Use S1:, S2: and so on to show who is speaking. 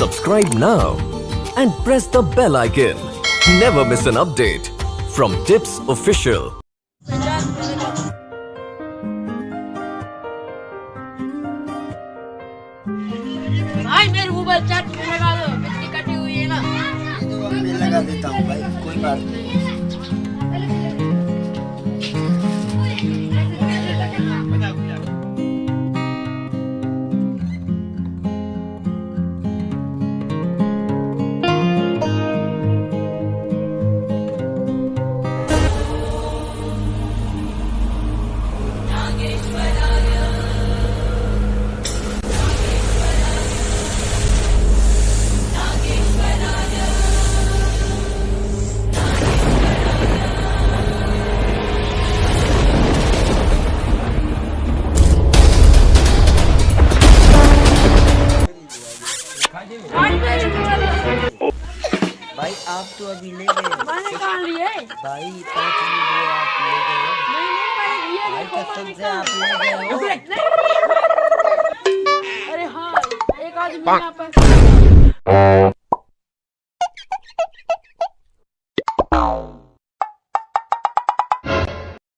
S1: Subscribe now and press the bell icon. Never miss an update from Tips Official.
S2: भाई मेरे mobile charge में लगा दो, बिजली कटी हुई है ना।
S3: मैं लगा देता हूँ भाई, कोई बात नहीं। भाई आप तो अभी ले गए।
S2: मैंने कहाँ लिए?
S3: भाई 5 मिनट आप ले गए। भाई कसम से आप ले गए हो।
S2: अरे हाँ, एक आदमी यहाँ पर